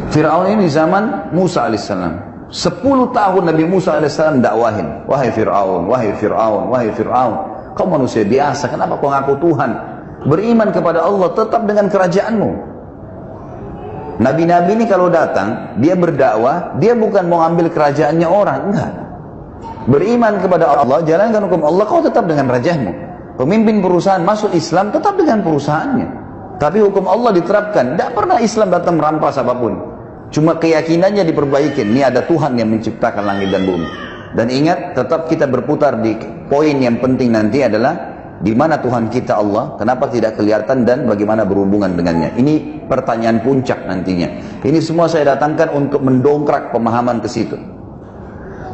Fir'aun ini zaman Musa alaihissalam. 10 tahun Nabi Musa alaihissalam dakwahin. Wahai Fir'aun, wahai Fir'aun, wahai Fir'aun. Kau manusia biasa, kenapa kau ngaku Tuhan? Beriman kepada Allah, tetap dengan kerajaanmu. Nabi-nabi ini kalau datang, dia berdakwah, dia bukan mau ambil kerajaannya orang, enggak. Beriman kepada Allah, jalankan hukum Allah, kau tetap dengan rajamu. Pemimpin perusahaan masuk Islam, tetap dengan perusahaannya. Tapi hukum Allah diterapkan. Tidak pernah Islam datang merampas apapun. Cuma keyakinannya diperbaikin. Ini ada Tuhan yang menciptakan langit dan bumi. Dan ingat, tetap kita berputar di poin yang penting nanti adalah di mana Tuhan kita Allah, kenapa tidak kelihatan dan bagaimana berhubungan dengannya. Ini pertanyaan puncak nantinya. Ini semua saya datangkan untuk mendongkrak pemahaman ke situ.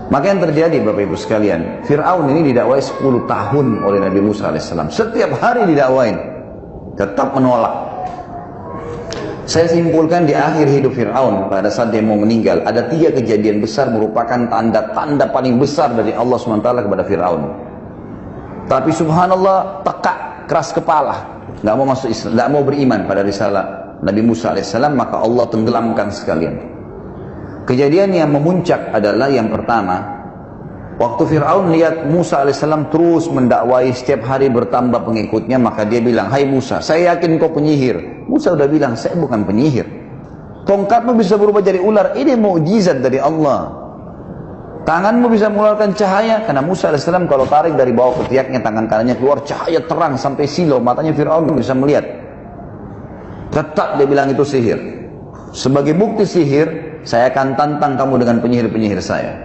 Maka yang terjadi Bapak Ibu sekalian, Fir'aun ini didakwai 10 tahun oleh Nabi Musa alaihissalam. Setiap hari didakwain, tetap menolak. Saya simpulkan di akhir hidup Fir'aun, pada saat dia mau meninggal, ada 3 kejadian besar merupakan tanda-tanda paling besar dari Allah SWT kepada Fir'aun. Tapi subhanallah, tekak, keras kepala, nggak mau masuk Islam, nggak mau beriman pada risalah Nabi Musa alaihissalam, maka Allah tenggelamkan sekalian. Kejadian yang memuncak adalah yang pertama, waktu Fir'aun lihat Musa alaihissalam terus mendakwai, setiap hari bertambah pengikutnya, maka dia bilang, hai Musa, saya yakin kau penyihir. Musa udah bilang, saya bukan penyihir. Tongkatmu bisa berubah jadi ular, ini mukjizat dari Allah. Tanganmu bisa mengeluarkan cahaya, karena Musa alaihissalam kalau tarik dari bawah ketiaknya, tangan kanannya keluar cahaya terang sampai silau, matanya Fir'aun bisa melihat. Tetap dia bilang itu sihir. Sebagai bukti sihir, saya akan tantang kamu dengan penyihir-penyihir saya.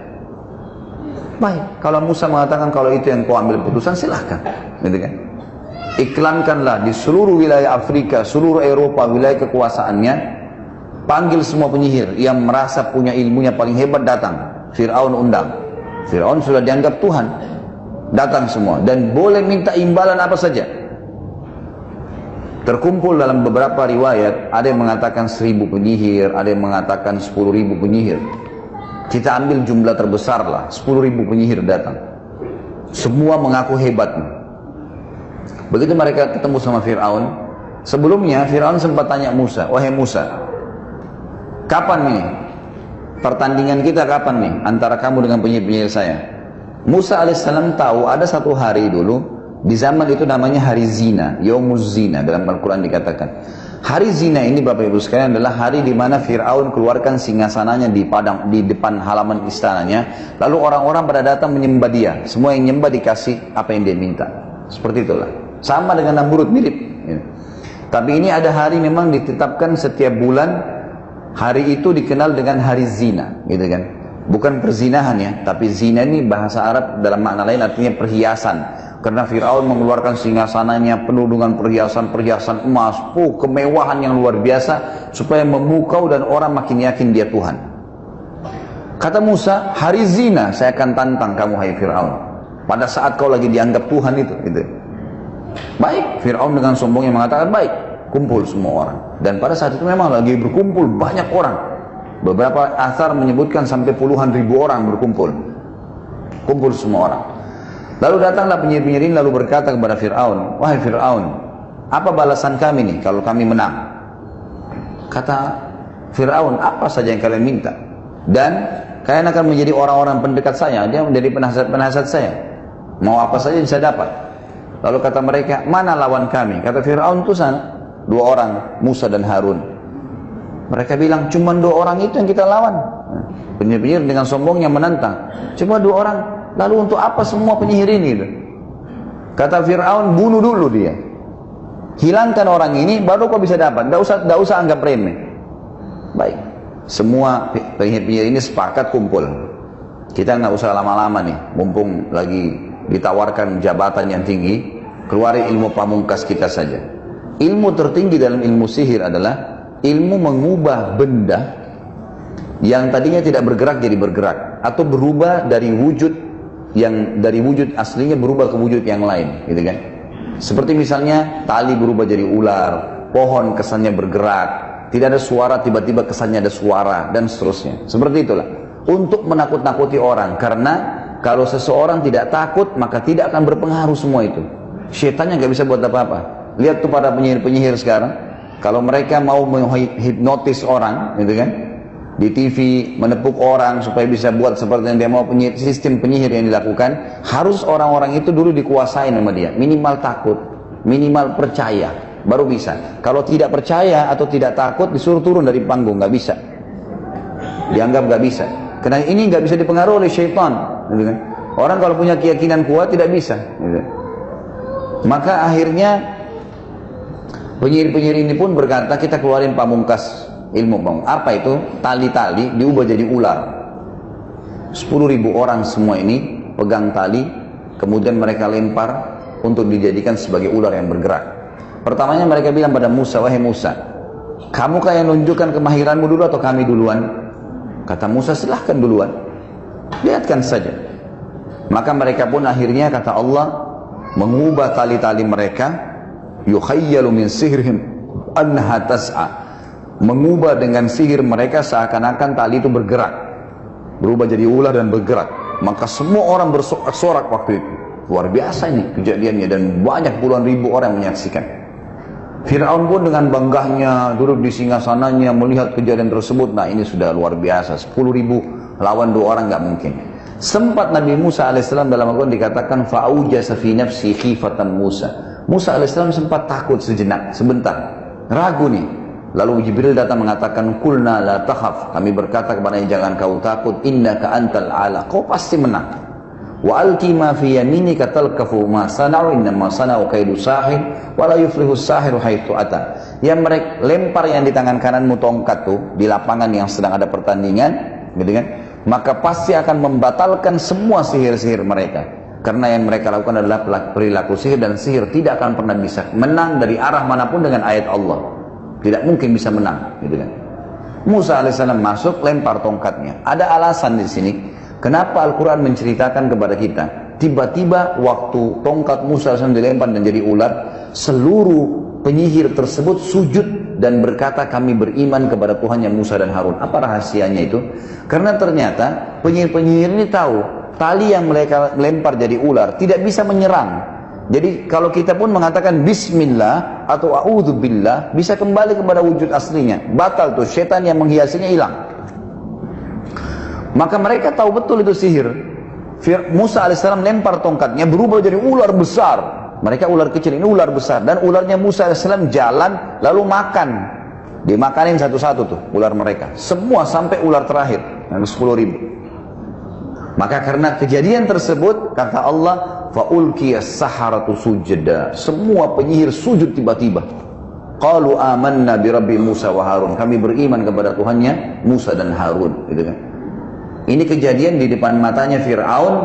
Baik, kalau Musa mengatakan kalau itu yang kau ambil putusan, silahkan, gitu kan? Iklankanlah di seluruh wilayah Afrika, seluruh Eropa, wilayah kekuasaannya, panggil semua penyihir yang merasa punya ilmunya paling hebat datang. Fir'aun undang. Fir'aun sudah dianggap Tuhan, datang semua dan boleh minta imbalan apa saja. Terkumpul dalam beberapa riwayat, ada yang mengatakan 1000 penyihir, ada yang mengatakan 10.000 penyihir. Kita ambil jumlah terbesar lah, 10.000 penyihir datang. Semua mengaku hebat. Begitu mereka ketemu sama Fir'aun, sebelumnya Fir'aun sempat tanya Musa, wahai Musa, kapan nih pertandingan kita, kapan nih antara kamu dengan penyihir-penyihir saya? Musa alaihissalam tahu ada satu hari dulu, di zaman itu namanya hari zina, Yaumuz Zina, dalam Al-Quran dikatakan. Hari zina ini Bapak Ibu sekalian adalah hari di mana Fir'aun keluarkan singgasananya di depan halaman istananya, lalu orang-orang pada datang menyembah dia, semua yang menyembah dikasih apa yang dia minta. Seperti itulah. Sama dengan Namrud, mirip. Tapi ini ada hari memang ditetapkan setiap bulan. Hari itu dikenal dengan hari zina, gitu kan? Bukan perzinahan ya, tapi zina ini bahasa Arab dalam makna lain artinya perhiasan. Karena Fir'aun mengeluarkan singgasananya penuh dengan perhiasan emas, kemewahan yang luar biasa supaya memukau dan orang makin yakin dia Tuhan. Kata Musa, hari zina saya akan tantang kamu hai Fir'aun. Pada saat kau lagi dianggap Tuhan itu, gitu. Baik, Fir'aun dengan sombongnya mengatakan baik, kumpul semua orang. Dan pada saat itu memang lagi berkumpul banyak orang. Beberapa athar menyebutkan sampai puluhan ribu orang berkumpul. Kumpul semua orang. Lalu datanglah penyihir-penyihir ini lalu berkata kepada Fir'aun, wahai Fir'aun, apa balasan kami nih kalau kami menang? Kata Fir'aun, apa saja yang kalian minta? Dan kalian akan menjadi orang-orang pendekat saya, dia menjadi penasihat saya. Mau apa saja bisa dapat. Lalu kata mereka, mana lawan kami? Kata Fir'aun itu sana, 2 orang, Musa dan Harun. Mereka bilang, cuma 2 orang itu yang kita lawan. Penyihir-penyihir dengan sombongnya menantang, cuma 2 orang. Lalu untuk apa semua penyihir ini? Kata Fir'aun, bunuh dulu dia. Hilangkan orang ini, baru kau bisa dapat. Tidak usah anggap remeh. Baik. Semua penyihir-penyihir ini sepakat kumpul. Kita nggak usah lama-lama nih, mumpung lagi ditawarkan jabatan yang tinggi, keluarin ilmu pamungkas kita saja. Ilmu tertinggi dalam ilmu sihir adalah ilmu mengubah benda yang tadinya tidak bergerak jadi bergerak, atau berubah dari wujud yang dari wujud aslinya berubah ke wujud yang lain, gitu kan? Seperti misalnya tali berubah jadi ular, pohon kesannya bergerak, tidak ada suara tiba-tiba kesannya ada suara, dan seterusnya. Seperti itulah. Untuk menakut-nakuti orang, karena kalau seseorang tidak takut maka tidak akan berpengaruh semua itu. Syaitannya nggak bisa buat apa-apa. Lihat tuh para penyihir-penyihir sekarang, kalau mereka mau menghipnotis orang, gitu kan? di TV, menepuk orang supaya bisa buat seperti yang dia mau. Sistem penyihir yang dilakukan, harus orang-orang itu dulu dikuasai sama dia. Minimal takut, minimal percaya, baru bisa. Kalau tidak percaya atau tidak takut, disuruh turun dari panggung, nggak bisa. Dianggap nggak bisa. Karena ini nggak bisa dipengaruhi oleh syaitan. Gitu kan? Orang kalau punya keyakinan kuat tidak bisa. Gitu. Maka akhirnya penyihir-penyihir ini pun berkata, kita keluarin pamungkas ilmu bang. Apa itu? Tali-tali diubah jadi ular. 10.000 orang semua ini pegang tali, kemudian mereka lempar untuk dijadikan sebagai ular yang bergerak. Pertamanya mereka bilang pada Musa, wahai Musa, kamu yang nunjukkan kemahiranmu dulu atau kami duluan? Kata Musa, silahkan duluan, lihatkan saja. Maka mereka pun akhirnya, kata Allah, mengubah tali-tali mereka, yukhayyalu min sihrihim annaha tas'a, mengubah dengan sihir mereka seakan-akan tali itu bergerak, berubah jadi ular dan bergerak. Maka semua orang bersorak-sorak waktu itu. Luar biasa ini kejadiannya, dan banyak puluhan ribu orang menyaksikan. Fir'aun pun dengan banggahnya duduk di singgasananya melihat kejadian tersebut. Nah, ini sudah luar biasa, 10.000 lawan 2 orang nggak mungkin. Sempat Nabi Musa alaihissalam dalam Al-Quran dikatakan fa'ujasa fi nafsi khifatan Musa. Musa alaihissalam sempat takut sejenak, sebentar, ragu nih. Lalu Jibril datang mengatakan, kulna la takhaf, kami berkata kepadanya, jangan kau takut, innaka antal ala, kau pasti menang. Wa alqi ma fi yaminika talqafu ma sana'u innama sana'u kaidu sahir wa la yuflihu sahiru haitsu ata. Yang mereka lempar yang di tangan kananmu tongkat tuh di lapangan yang sedang ada pertandingan, gitu kan? Maka pasti akan membatalkan semua sihir-sihir mereka. Karena yang mereka lakukan adalah perilaku sihir, dan sihir tidak akan pernah bisa menang dari arah manapun dengan ayat Allah. Tidak mungkin bisa menang, gitu kan? Musa alaihissalam masuk, lempar tongkatnya. Ada alasan di sini. Kenapa Al-Quran menceritakan kepada kita? Tiba-tiba waktu tongkat Musa alaihissalam dilempar dan jadi ular, seluruh penyihir tersebut sujud dan berkata, kami beriman kepada Tuhannya Musa dan Harun. Apa rahasianya itu? Karena ternyata penyihir-penyihir ini tahu tali yang mereka lempar jadi ular tidak bisa menyerang. Jadi kalau kita pun mengatakan bismillah atau a'udzubillah, bisa kembali kepada wujud aslinya. Batal tuh, setan yang menghiasinya hilang. Maka mereka tahu betul itu sihir. Musa alaihissalam lempar tongkatnya, berubah jadi ular besar. Mereka ular kecil, ini ular besar. Dan ularnya Musa alaihissalam jalan lalu makan. Dimakanin satu-satu tuh ular mereka. Semua sampai ular terakhir, yang 10.000. Maka karena kejadian tersebut, kata Allah, fa'ulqiyas saharatu sujada, semua penyihir sujud tiba-tiba. Qalu amanna bi rabbi Musa wa Harun, kami beriman kepada Tuhannya Musa dan Harun, gitu kan. Ini kejadian di depan matanya Fir'aun,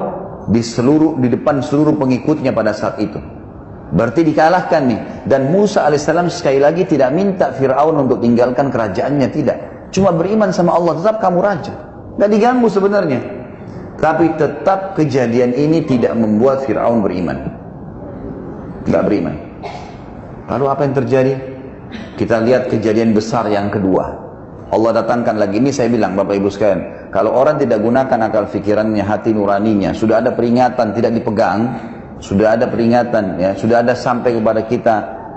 di depan seluruh pengikutnya pada saat itu. Berarti dikalahkan nih. Dan Musa alaihissalam sekali lagi tidak minta Fir'aun untuk tinggalkan kerajaannya, tidak. Cuma beriman sama Allah, tetap kamu raja. Gak diganggu sebenarnya. Tapi tetap kejadian ini tidak membuat Fir'aun beriman. Tidak beriman. Lalu apa yang terjadi? Kita lihat kejadian besar yang kedua. Allah datangkan lagi. Ini saya bilang Bapak Ibu sekalian, kalau orang tidak gunakan akal fikirannya, hati nuraninya, sudah ada peringatan tidak dipegang, sudah ada peringatan, ya, sudah ada sampai kepada kita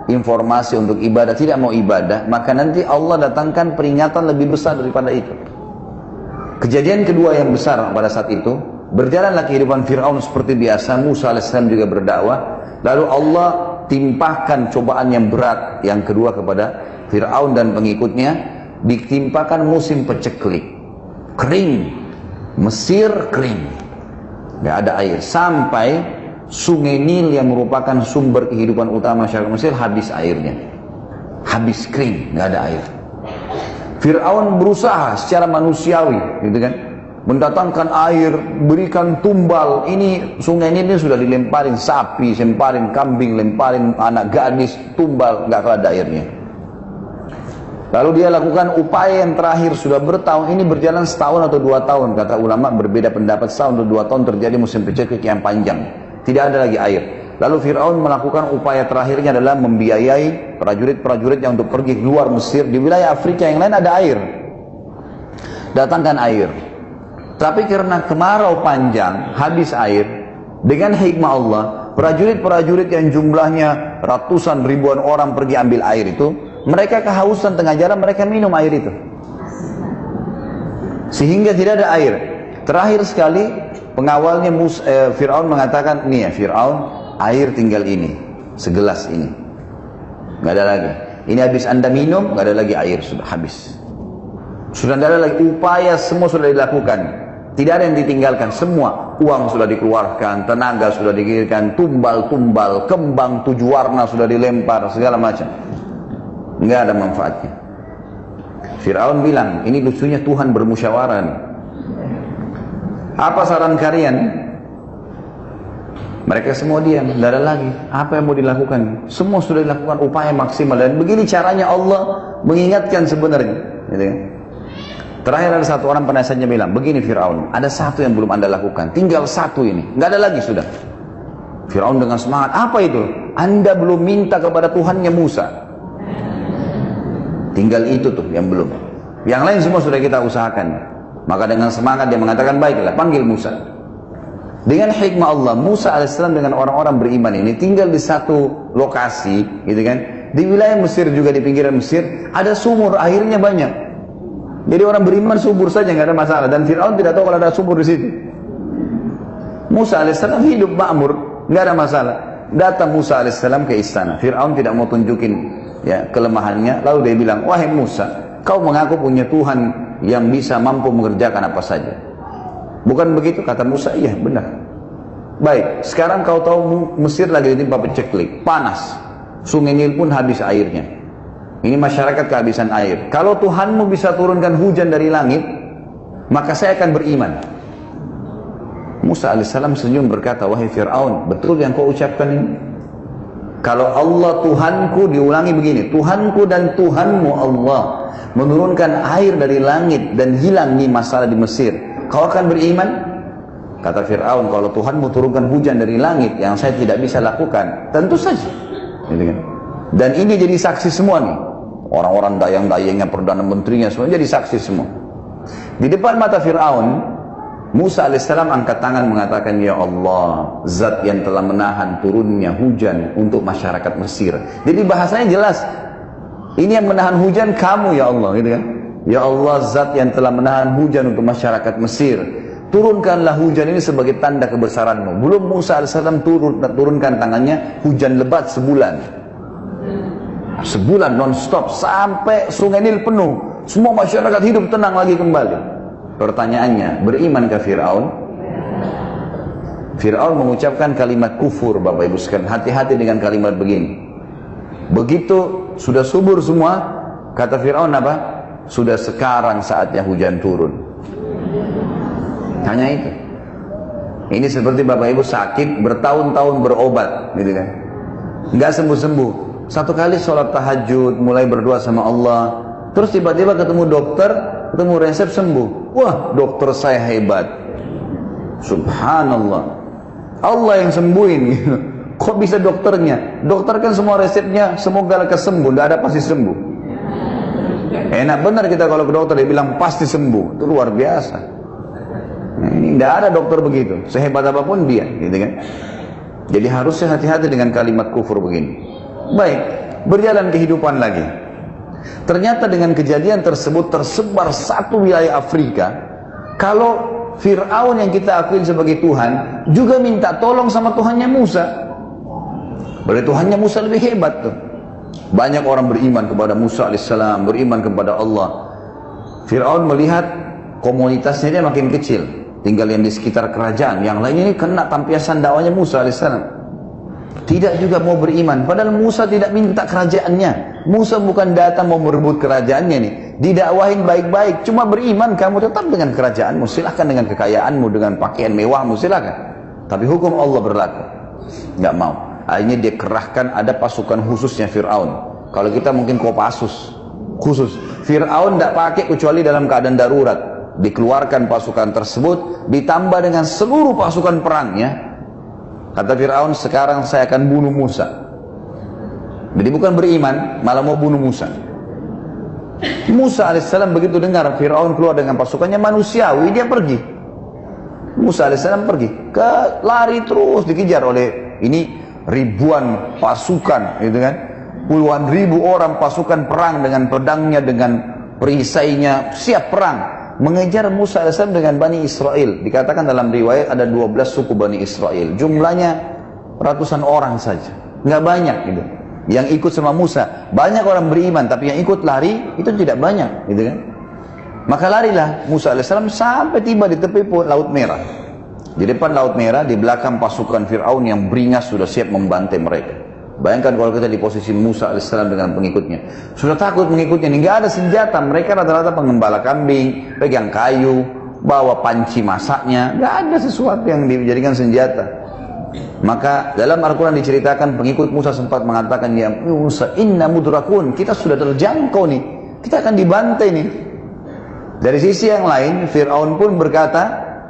informasi untuk ibadah, tidak mau ibadah, maka nanti Allah datangkan peringatan lebih besar daripada itu. Kejadian kedua yang besar pada saat itu, berjalanlah kehidupan Fir'aun seperti biasa. Musa alaihissalam juga berdakwah. Lalu Allah timpahkan cobaan yang berat yang kedua kepada Fir'aun dan pengikutnya. Ditimpakan musim peceklik, kering, Mesir kering, gak ada air. Sampai sungai Nil yang merupakan sumber kehidupan utama masyarakat Mesir habis airnya, habis kering, gak ada air. Fir'aun berusaha secara manusiawi, gitu kan, mendatangkan air, berikan tumbal. Ini sungai ini sudah dilemparin sapi, lemparin kambing, lemparin anak gadis, tumbal, nggak ada airnya. Lalu dia lakukan upaya yang terakhir, sudah bertahun ini, berjalan setahun atau 2 tahun. Kata ulama berbeda pendapat, setahun atau 2 tahun terjadi musim peceklik yang panjang, tidak ada lagi air. Lalu Fir'aun melakukan upaya terakhirnya adalah membiayai prajurit-prajuritnya untuk pergi keluar Mesir. Di wilayah Afrika yang lain ada air, datangkan air. Tapi karena kemarau panjang, habis air. Dengan hikmah Allah, prajurit-prajurit yang jumlahnya ratusan ribuan orang pergi ambil air itu, mereka kehausan, tengah jalan mereka minum air itu. Sehingga tidak ada air. Terakhir sekali pengawalnya Fir'aun mengatakan, nih ya Fir'aun, air tinggal ini, segelas ini, nggak ada lagi. Ini habis anda minum, nggak ada lagi air, sudah habis. Sudah tidak ada lagi, upaya semua sudah dilakukan, tidak ada yang ditinggalkan, semua uang sudah dikeluarkan, tenaga sudah dikirimkan, tumbal-tumbal, kembang 7 warna sudah dilempar, segala macam, nggak ada manfaatnya. Fir'aun bilang, ini lucunya Tuhan bermusyawarah nih. Apa saran kalian? Mereka semua diam, tidak ada lagi. Apa yang mau dilakukan? Semua sudah dilakukan upaya maksimal, dan begini caranya Allah mengingatkan sebenarnya. Gitu kan? Terakhir ada satu orang penasihatnya bilang, begini Fir'aun, ada satu yang belum anda lakukan, tinggal satu ini, nggak ada lagi sudah. Fir'aun dengan semangat, apa itu? Anda belum minta kepada Tuhannya Musa. Tinggal itu tuh yang belum. Yang lain semua sudah kita usahakan. Maka dengan semangat dia mengatakan, baiklah, panggil Musa. Dengan hikmah Allah, Musa alaihissalam dengan orang-orang beriman ini tinggal di satu lokasi, gitu kan? Di wilayah Mesir juga, di pinggiran Mesir, ada sumur, airnya banyak. Jadi orang beriman subur saja, nggak ada masalah. Dan Fir'aun tidak tahu kalau ada sumur di situ. Musa alaihissalam hidup makmur, nggak ada masalah. Datang Musa alaihissalam ke istana. Fir'aun tidak mau tunjukin ya kelemahannya. Lalu dia bilang, wahai Musa, kau mengaku punya Tuhan yang bisa mampu mengerjakan apa saja. Bukan begitu? Kata Musa, iya benar. Baik, sekarang kau tahu Mesir lagi ditimpa paceklik, panas. Sungai Nil pun habis airnya. Ini masyarakat kehabisan air. Kalau Tuhanmu bisa turunkan hujan dari langit, maka saya akan beriman. Musa alaihissalam senyum berkata, wahai Fir'aun, betul yang kau ucapkan ini? Kalau Allah Tuhanku, diulangi begini, Tuhanku dan Tuhanmu Allah menurunkan air dari langit dan hilang nih masalah di Mesir, kau akan beriman? Kata Fir'aun, kalau Tuhanmu turunkan hujan dari langit yang saya tidak bisa lakukan, tentu saja. Dan ini jadi saksi semua nih, orang-orang dayang-dayangnya, perdana menterinya, semua jadi saksi semua. Di depan mata Fir'aun, Musa alaihissalam angkat tangan mengatakan, ya Allah, zat yang telah menahan turunnya hujan untuk masyarakat Mesir. Jadi bahasanya jelas, ini yang menahan hujan kamu ya Allah, gitu kan? Ya Allah, zat yang telah menahan hujan untuk masyarakat Mesir, turunkanlah hujan ini sebagai tanda kebesaranmu. Belum Musa alaihissalam turunkan tangannya, hujan lebat sebulan non-stop sampai Sungai Nil penuh, semua masyarakat hidup tenang lagi kembali. Pertanyaannya, berimankah Fir'aun? Fir'aun mengucapkan kalimat kufur, Bapak Ibu sekalian. Hati-hati dengan kalimat begini. Begitu sudah subur semua, kata Fir'aun apa? Sudah sekarang saatnya hujan turun. Hanya itu. Ini seperti Bapak Ibu sakit, bertahun-tahun berobat, gitu kan? Nggak sembuh-sembuh. Satu kali sholat tahajud, mulai berdoa sama Allah, terus tiba-tiba ketemu dokter, ketemu resep, sembuh. Wah, dokter saya hebat. Subhanallah. Allah yang sembuhin gitu. Kok bisa dokternya? Dokter kan semua resepnya semoga lekas sembuh, tidak ada pasti sembuh. Enak benar kita kalau ke dokter dia bilang pasti sembuh, itu luar biasa. Nah, ini tidak ada dokter begitu, sehebat apapun dia, gitu kan? Jadi harusnya hati-hati dengan kalimat kufur begini. Baik, berjalan kehidupan lagi. Ternyata dengan kejadian tersebut tersebar satu wilayah Afrika. Kalau Fir'aun yang kita akui sebagai Tuhan juga minta tolong sama Tuhannya Musa. Berarti Tuhannya Musa lebih hebat tuh. Banyak orang beriman kepada Musa alaihissalam, beriman kepada Allah. Fir'aun melihat komunitasnya dia makin kecil, tinggal yang di sekitar kerajaan. Yang lainnya ini kena tampiasan dakwanya Musa alaihissalam. Tidak juga mau beriman, padahal Musa tidak minta kerajaannya. Musa bukan datang mau merebut kerajaannya nih. Didakwahin baik-baik, cuma beriman kamu tetap dengan kerajaanmu, silahkan dengan kekayaanmu, dengan pakaian mewahmu, silahkan. Tapi hukum Allah berlaku. Nggak mau. Akhirnya dia kerahkan, ada pasukan khususnya Fir'aun. Kalau kita mungkin Kopassus khusus. Fir'aun tidak pakai kecuali dalam keadaan darurat. Dikeluarkan pasukan tersebut, ditambah dengan seluruh pasukan perangnya. Kata Fir'aun, sekarang saya akan bunuh Musa. Jadi bukan beriman, malah mau bunuh Musa. Musa alaihissalam begitu dengar Fir'aun keluar dengan pasukannya manusiawi, dia pergi. Musa alaihissalam pergi, lari terus dikejar oleh ini ribuan pasukan, gitu kan? Puluhan ribu orang pasukan perang dengan pedangnya, dengan perisainya, siap perang. mengejar Musa AS dengan Bani Israel. Dikatakan dalam riwayat ada 12 suku Bani Israel. Jumlahnya ratusan orang saja. Nggak banyak gitu. Yang ikut sama Musa. Banyak orang beriman, tapi yang ikut lari itu tidak banyak. Gitu kan? Maka larilah Musa AS sampai tiba di tepi Laut Merah. Di depan Laut Merah, di belakang pasukan Fir'aun yang beringas sudah siap membantai mereka. Bayangkan kalau kita di posisi Musa AS dengan pengikutnya. Sudah takut mengikutnya, nggak ada senjata. Mereka rata-rata pengembala kambing, pegang kayu, bawa panci masaknya. Nggak ada sesuatu yang dijadikan senjata. Maka dalam Al-Quran diceritakan pengikut Musa sempat mengatakan, ya Musa, inna mudrakun, kita sudah terjangkau nih. Kita akan dibantai nih. Dari sisi yang lain, Fir'aun pun berkata,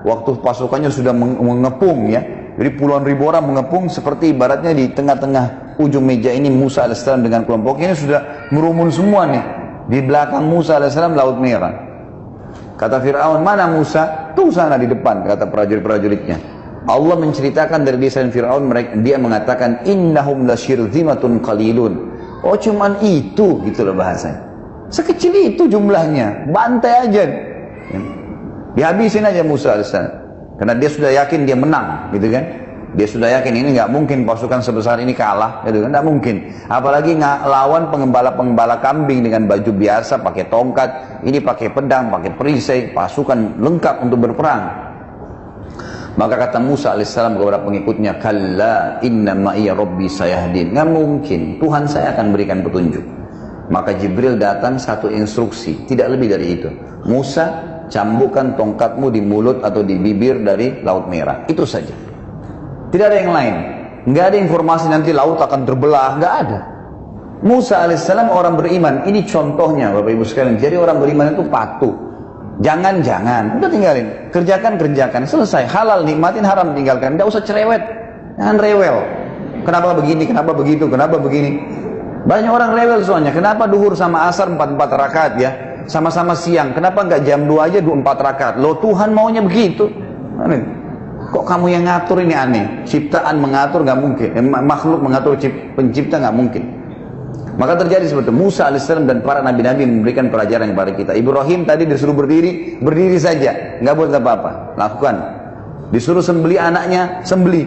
waktu pasukannya sudah mengepung ya. Jadi puluhan ribu orang mengepung seperti ibaratnya di tengah-tengah ujung meja ini Musa AS dengan kelompoknya sudah merumun semua nih. Di belakang Musa AS Laut Merah. Kata Fir'aun, mana Musa? Tuh sana di depan, kata prajurit-prajuritnya. Allah menceritakan dari lisan Fir'aun, dia mengatakan, innahum lasyirzimatun qalilun. Oh cuman itu, gitulah bahasanya. Sekecil itu jumlahnya, bantai aja. Dihabisin aja Musa AS. Karena dia sudah yakin dia menang, gitu kan? Dia sudah yakin ini nggak mungkin pasukan sebesar ini kalah, gitu kan? Nggak mungkin. Apalagi lawan pengembala kambing dengan baju biasa, pakai tongkat, ini pakai pedang, pakai perisai, pasukan lengkap untuk berperang. Maka kata Musa alaihissalam kepada pengikutnya, kalla inna ma'iya rabbi sayahdin. Nggak mungkin, Tuhan saya akan berikan petunjuk. Maka Jibril datang satu instruksi, tidak lebih dari itu. Musa, cambukkan tongkatmu di mulut atau di bibir dari Laut Merah. Itu saja. Tidak ada yang lain. Nggak ada informasi nanti laut akan terbelah. Nggak ada. Musa alaihissalam orang beriman. Ini contohnya Bapak Ibu sekalian. Jadi orang beriman itu patuh. Jangan. Udah tinggalin. Kerjakan. Selesai. Halal nikmatin, haram tinggalkan. Nggak usah cerewet. Jangan rewel. Kenapa begini? Kenapa begitu? Kenapa begini? Banyak orang rewel soalnya. Kenapa duhur sama asar 4 rakaat ya? Sama-sama siang, kenapa nggak jam 2 aja 4 rakaat? Loh Tuhan maunya begitu. Aneh. Kok kamu yang ngatur ini aneh? Ciptaan mengatur nggak mungkin, makhluk mengatur pencipta nggak mungkin. Maka terjadi seperti itu. Musa alaihissalam dan para nabi-nabi memberikan pelajaran kepada kita. Ibrahim tadi disuruh berdiri saja, nggak buat apa-apa, lakukan. Disuruh sembelih anaknya, sembelih.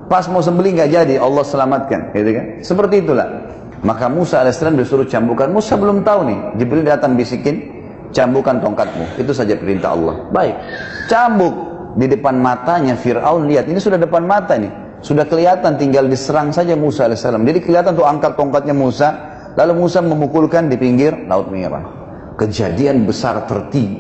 Pas mau sembelih nggak jadi, Allah selamatkan, gitu kan? Seperti itulah. Maka Musa alaihissalam disuruh cambukan. Musa belum tahu nih. Jibril datang bisikin, cambukan tongkatmu. Itu saja perintah Allah. Baik. Cambuk di depan matanya Fir'aun. Lihat, ini sudah depan mata nih. Sudah kelihatan, tinggal diserang saja Musa alaihissalam. Jadi kelihatan tuh angkat tongkatnya Musa. Lalu Musa memukulkan di pinggir Laut Merah. Kejadian besar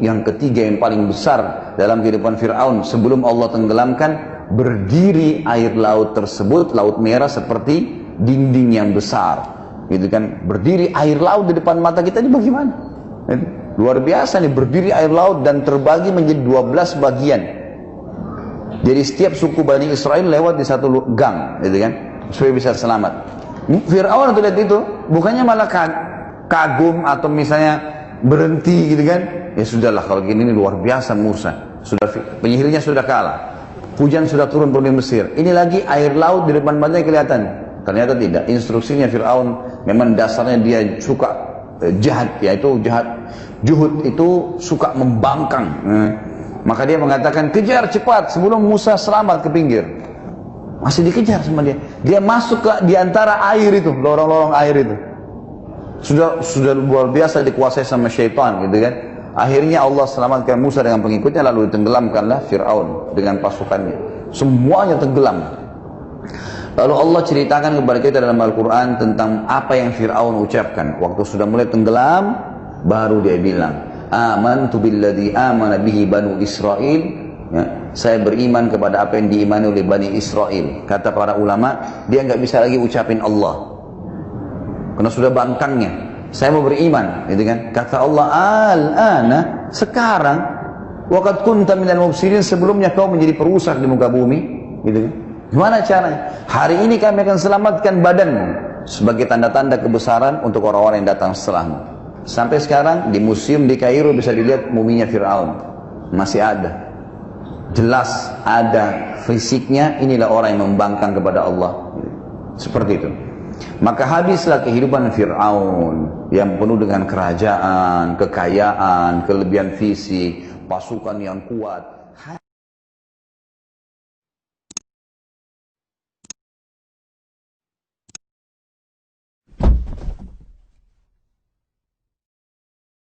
yang ketiga yang paling besar dalam kehidupan Fir'aun. Sebelum Allah tenggelamkan, berdiri air laut tersebut, Laut Merah seperti dinding yang besar. Gitu kan, berdiri air laut di depan mata kita ini bagaimana? Luar biasa nih, berdiri air laut dan terbagi menjadi 12 bagian. Jadi setiap suku Bani Israel lewat di satu gang, gitu kan, supaya bisa selamat. Fir'aun tuh lihat itu, bukannya malah kagum atau misalnya berhenti, gitu kan? Ya sudahlah kalau gini ini luar biasa Musa. Penyihirnya sudah kalah. Hujan sudah turun di Mesir. Ini lagi air laut di depan matanya kelihatan. Ternyata tidak. Instruksinya Fir'aun memang dasarnya dia suka jahat, yaitu juhud itu suka membangkang. Maka dia mengatakan kejar cepat sebelum Musa selamat ke pinggir. Masih dikejar sama dia. Dia masuk di antara air itu, lorong-lorong air itu. Sudah luar biasa dikuasai sama syaitan, gitu kan. Akhirnya Allah selamatkan Musa dengan pengikutnya, lalu ditenggelamkanlah Fir'aun dengan pasukannya. Semuanya tenggelam. Lalu Allah ceritakan kepada kita dalam Al-Quran tentang apa yang Fir'aun ucapkan. Waktu sudah mulai tenggelam, baru dia bilang, amantu billadzi amana bihi banu Israel. Ya, saya beriman kepada apa yang diimani oleh Bani Israel. Kata para ulama, dia nggak bisa lagi ucapin Allah, karena sudah bangkangnya. Saya mau beriman, gitu kan? Kata Allah, al-ana, sekarang, waqad kunta minal mufsidin, sebelumnya kau menjadi perusak di muka bumi, gitu kan? Gimana caranya? Hari ini kami akan selamatkan badanmu sebagai tanda-tanda kebesaran untuk orang-orang yang datang setelahmu. Sampai sekarang di museum di Kairo bisa dilihat muminya Fir'aun. Masih ada. Jelas ada fisiknya, inilah orang yang membangkang kepada Allah. Seperti itu. Maka habislah kehidupan Fir'aun yang penuh dengan kerajaan, kekayaan, kelebihan fisik, pasukan yang kuat.